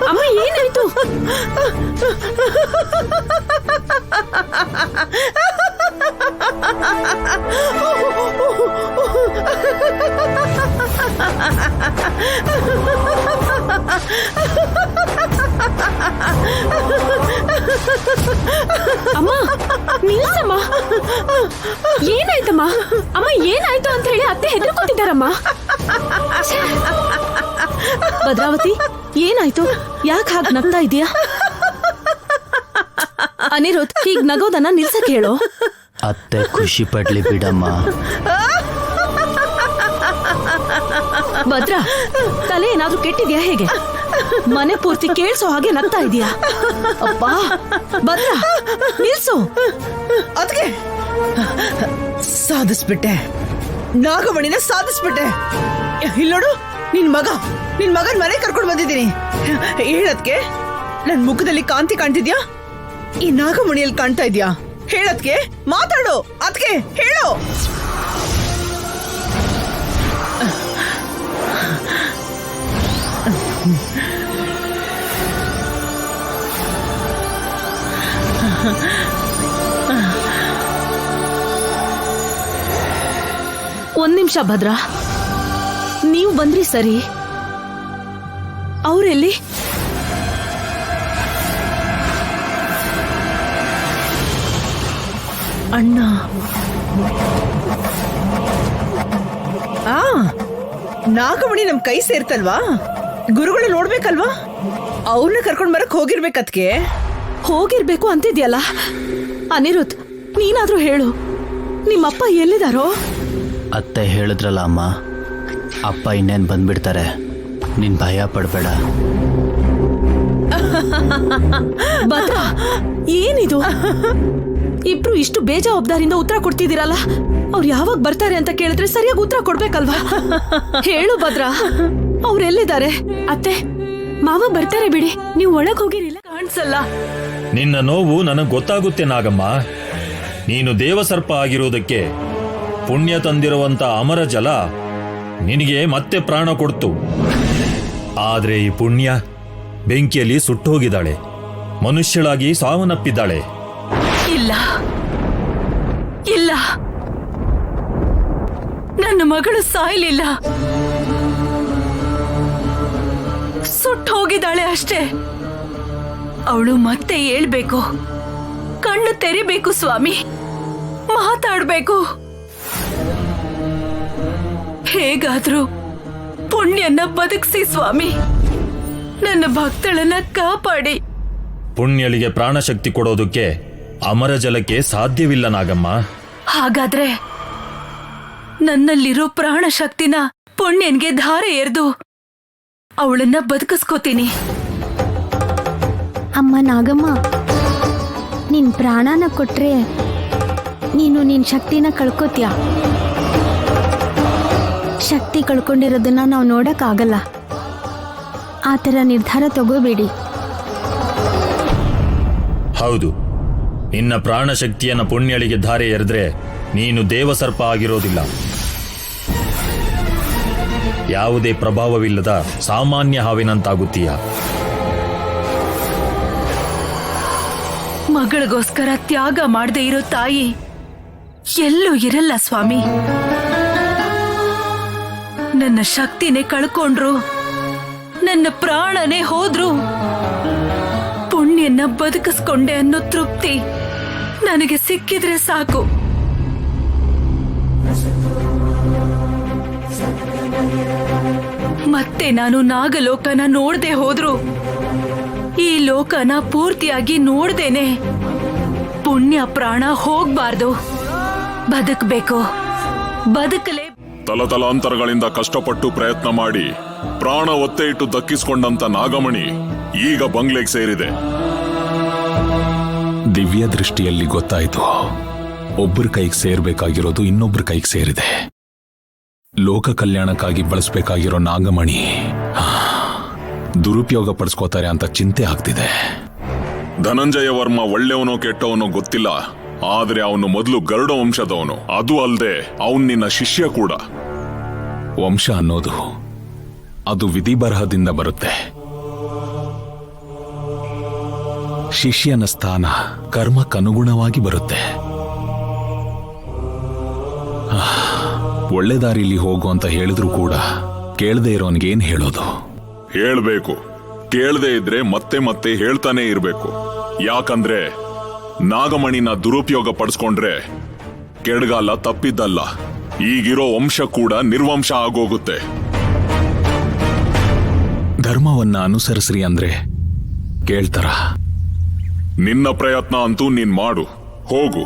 ಅಮ್ಮ ಏನಾಯ್ತು? ಅಮ್ಮ ನಿಲ್ಸಮ್ಮ, ಏನಾಯ್ತಮ್ಮ? ಅಮ್ಮ ಏನಾಯ್ತು ಅಂತ ಹೇಳಿ ಅತ್ತೆ ಹೆದರ್ಕೊತಿದ್ದಾರಮ್ಮ. ಭದ್ರಾವತಿ ಏನಾಯ್ತು? ಯಾಕೆ ಹಾಗೆ ನಗ್ತಾ ಇದೀಯಾ? ಅನಿರುದ್ಧ್ ಹೀಗ್ ನಗೋದನ್ನ ನಿಲ್ಸಕ್ ಹೇಳು. ಅತ್ತೆ ಖುಷಿ ಪಡ್ಲಿ ಬಿಡಮ್ಮ. ಭದ್ರಾ, ತಲೆ ಏನಾದ್ರೂ ಕೆಟ್ಟಿದ್ಯಾ ಹೇಗೆ? ಮನೆ ಪೂರ್ತಿ ಕೇಳಿಸೋ ಹಾಗೆ ನಗ್ತಾ ಇದೀಯಾ? ಅಪ್ಪಾ ಭದ್ರಾ ನಿಲ್ಸು. ಅದಕ್ಕೆ ಸಾಧಿಸ್ಬಿಟ್ಟೆ, ನಾಗಮಣಿನ ಸಾಧಿಸ್ಬಿಟ್ಟೆ. ಇಲ್ಲೋಡು, ನಿನ್ ಮಗನ್ ಮನೆ ಕರ್ಕೊಂಡು ಬಂದಿದ್ದೀನಿ. ಹೇಳದ್ಕೆ ನನ್ ಮುಖದಲ್ಲಿ ಕಾಂತಿ ಕಾಣ್ತಿದ್ಯಾ? ಈ ನಾಗಮಣಿಯಲ್ಲಿ ಕಾಣ್ತಾ ಇದ್ಯಾ? ಹೇಳದ್ಕೆ ಮಾತಾಡು. ಅದಕ್ಕೆ ಹೇಳು. ಒಂದ್ ನಿಮಿಷ ಭದ್ರಾ, ನೀವು ಬಂದ್ರಿ ಸರಿ, ಅವ್ರೆಲ್ಲಿ? ಅಣ್ಣ, ನಾಗಮಣಿ ನಮ್ ಕೈ ಸೇರ್ತಲ್ವಾ? ಗುರುಗಳು ನೋಡ್ಬೇಕಲ್ವಾ? ಅವ್ರನ್ನ ಕರ್ಕೊಂಡ್ ಬರಕ್ ಹೋಗಿರ್ಬೇಕದ್ಕೆ. ಹೋಗಿರ್ಬೇಕು ಅಂತಿದ್ಯಲ್ಲ. ಅನಿರುದ್ಧ್, ನೀನಾದ್ರೂ ಹೇಳು, ನಿಮ್ಮಪ್ಪ ಎಲ್ಲಿದಾರೋ? ಅತ್ತೆ ಹೇಳಿದ್ರಲ್ಲ ಅಮ್ಮ, ಅಪ್ಪ ಇನ್ನೇನ್ ಬಂದ್ಬಿಡ್ತಾರೆ, ನೀನ್ ಭಯ ಪಡ್ಬೇಡ. ಭದ್ರಾ, ಏನಿದು? ಇಬ್ರು ಇಷ್ಟು ಬೇಜವಾಬ್ದಾರಿಯಿಂದ ಉತ್ತರ ಕೊಡ್ತಿದ್ದೀರಲ್ಲ. ಅವ್ರು ಯಾವಾಗ ಬರ್ತಾರೆ ಅಂತ ಕೇಳಿದ್ರೆ ಸರಿಯಾಗಿ ಉತ್ತರ ಕೊಡ್ಬೇಕಲ್ವಾ? ಹೇಳು ಭದ್ರಾ, ಅವ್ರೆಲ್ಲಿದ್ದಾರೆ? ಅತ್ತೆ ಮಾವ ಬರ್ತಾರೆ ಬಿಡಿ, ನೀವು ಒಳಗ್ ಹೋಗಿರಿಲ್ಲ ಕಾಣಿಸಲ್ಲ. ನಿನ್ನ ನೋವು ನನಗ್ ಗೊತ್ತಾಗುತ್ತೆ ನಾಗಮ್ಮ. ನೀನು ದೇವಸರ್ಪ ಆಗಿರೋದಕ್ಕೆ ಪುಣ್ಯ ತಂದಿರುವಂತ ಅಮರ ಜಲ ನಿನಗೆ ಮತ್ತೆ ಪ್ರಾಣ ಕೊಡ್ತು. ಆದ್ರೆ ಈ ಪುಣ್ಯ ಬೆಂಕಿಯಲ್ಲಿ ಸುಟ್ಟೋಗಿದ್ದಾಳೆ, ಮನುಷ್ಯಳಾಗಿ ಸಾವನ್ನಪ್ಪಿದ್ದಾಳೆ. ಇಲ್ಲ ಇಲ್ಲ, ನನ್ನ ಮಗಳು ಸಾಯ್ಲಿಲ್ಲ, ಸುಟ್ಟು ಹೋಗಿದ್ದಾಳೆ ಅಷ್ಟೇ. ಅವಳು ಮತ್ತೆ ಹೇಳ್ಬೇಕು, ಕಣ್ಣು ತೆರಿಬೇಕು ಸ್ವಾಮಿ, ಮಾತಾಡ್ಬೇಕು. ಹೇಗಾದ್ರೂ ಪುಣ್ಯನ ಬದುಕಿಸಿ ಸ್ವಾಮಿ, ನನ್ನ ಭಕ್ತಳನ್ನ ಕಾಪಾಡಿ. ಪುಣ್ಯಳಿಗೆ ಪ್ರಾಣಶಕ್ತಿ ಕೊಡೋದಕ್ಕೆ ಅಮರ ಜಲಕ್ಕೆ ಸಾಧ್ಯವಿಲ್ಲ ನಾಗಮ್ಮ. ಹಾಗಾದ್ರೆ ನನ್ನಲ್ಲಿರೋ ಪ್ರಾಣ ಶಕ್ತಿನ ಪುಣ್ಯನ್ಗೆ ಧಾರೆ ಎರೆದು ಅವಳನ್ನ ಬದುಕಿಸ್ಕೋತೀನಿ. ಅಮ್ಮ ನಾಗಮ್ಮ, ನಿನ್ ಪ್ರಾಣನ ಕೊಟ್ರೆ ನೀನು ನಿನ್ ಶಕ್ತಿನ ಕಳ್ಕೋತೀಯ. ಶಕ್ತಿ ಕಳ್ಕೊಂಡಿರೋದನ್ನ ನಾವು ನೋಡಕ್ಕಾಗಲ್ಲ. ಆ ಥರ ನಿರ್ಧಾರ ತಗೋಬೇಡಿ. ಹೌದು, ನಿನ್ನ ಪ್ರಾಣಶಕ್ತಿಯನ್ನ ಪುಣ್ಯಳಿಗೆ ಧಾರೆ ಎರೆದ್ರೆ ನೀನು ದೇವಸರ್ಪ ಆಗಿರೋದಿಲ್ಲ. ಯಾವುದೇ ಪ್ರಭಾವವಿಲ್ಲದ ಸಾಮಾನ್ಯ ಹಾವಿನಂತಾಗುತ್ತೀಯ. ಮಗಳಿಗೋಸ್ಕರ ತ್ಯಾಗ ಮಾಡದೇ ಇರೋ ತಾಯಿ ಎಲ್ಲೂ ಇರಲ್ಲ ಸ್ವಾಮಿ. ನನ್ನ ಶಕ್ತಿನೇ ಕಳ್ಕೊಂಡ್ರು, ನನ್ನ ಪ್ರಾಣನೇ ಹೋದ್ರು, ಪುಣ್ಯನ ಬದುಕಿಸ್ಕೊಂಡೆ ಅನ್ನೋ ತೃಪ್ತಿ ನನಗೆ ಸಿಕ್ಕಿದ್ರೆ ಸಾಕು. ಮತ್ತೆ ನಾನು ನಾಗಲೋಕನ ನೋಡದೆ ಹೋದ್ರು ಈ ಲೋಕನ ಪೂರ್ತಿಯಾಗಿ ನೋಡ್ದೇನೆ ಪುಣ್ಯ ಪ್ರಾಣ ಹೋಗ್ಬಾರ್ದು, ಬದುಕಬೇಕು, ಬದುಕಲೇ. ತಲತಲಾಂತರಗಳಿಂದ ಕಷ್ಟಪಟ್ಟು ಪ್ರಯತ್ನ ಮಾಡಿ ಪ್ರಾಣ ಒತ್ತೆ ಇಟ್ಟು ದಕ್ಕಿಸಿಕೊಂಡಂತ ನಾಗಮಣಿ ಈಗ ಬಂಗ್ಲೆಗೆ ಸೇರಿದೆ. ದಿವ್ಯ ದೃಷ್ಟಿಯಲ್ಲಿ ಗೊತ್ತಾಯ್ತು, ಒಬ್ಬರ ಕೈಗೆ ಸೇರ್ಬೇಕಾಗಿರೋದು ಇನ್ನೊಬ್ಬರ ಕೈಗೆ ಸೇರಿದೆ. ಲೋಕ ಕಲ್ಯಾಣಕ್ಕಾಗಿ ಬಳಸಬೇಕಾಗಿರೋ ನಾಗಮಣಿ ದುರುಪಯೋಗ ಪಡಿಸ್ಕೋತಾರೆ ಅಂತ ಚಿಂತೆ ಆಗ್ತಿದೆ. ಧನಂಜಯ ವರ್ಮ ಒಳ್ಳೆಯವನೋ ಕೆಟ್ಟವನೋ ಗೊತ್ತಿಲ್ಲ, ಆದ್ರೆ ಅವನು ಮೊದಲು ಗರುಡ ವಂಶದವನು. ಅದು ಅಲ್ಲದೆ ಅವನು ನಿನ್ನ ಶಿಷ್ಯ ಕೂಡ. ವಂಶ ಅನ್ನೋದು ಅದು ವಿಧಿ ಬರಹದಿಂದ ಬರುತ್ತೆ. ಶಿಷ್ಯನ ಸ್ಥಾನ ಕರ್ಮಕ್ಕನುಗುಣವಾಗಿ ಬರುತ್ತೆ. ಒಳ್ಳೆ ದಾರಿಲಿ ಹೋಗು ಅಂತ ಹೇಳಿದ್ರು ಕೂಡ ಕೇಳದೆ ಇರೋನ್ಗೇನ್ ಹೇಳೋದು? ಹೇಳ್ಬೇಕು. ಕೇಳದೆ ಇದ್ರೆ ಮತ್ತೆ ಮತ್ತೆ ಹೇಳ್ತಾನೆ ಇರ್ಬೇಕು. ಯಾಕಂದ್ರೆ ನಾಗಮಣಿನ ದುರುಪಯೋಗ ಪಡಿಸ್ಕೊಂಡ್ರೆ ಕೆಡ್ಗಾಲ ತಪ್ಪಿದ್ದಲ್ಲ, ಈಗಿರೋ ವಂಶ ಕೂಡ ನಿರ್ವಂಶ ಆಗೋಗುತ್ತೆ. ಧರ್ಮವನ್ನ ಅನುಸರಿಸ್ರಿ ಅಂದ್ರೆ ಕೇಳ್ತಾರ? ನಿನ್ನ ಪ್ರಯತ್ನ ಅಂತೂ ನೀನ್ ಮಾಡು. ಹೋಗು.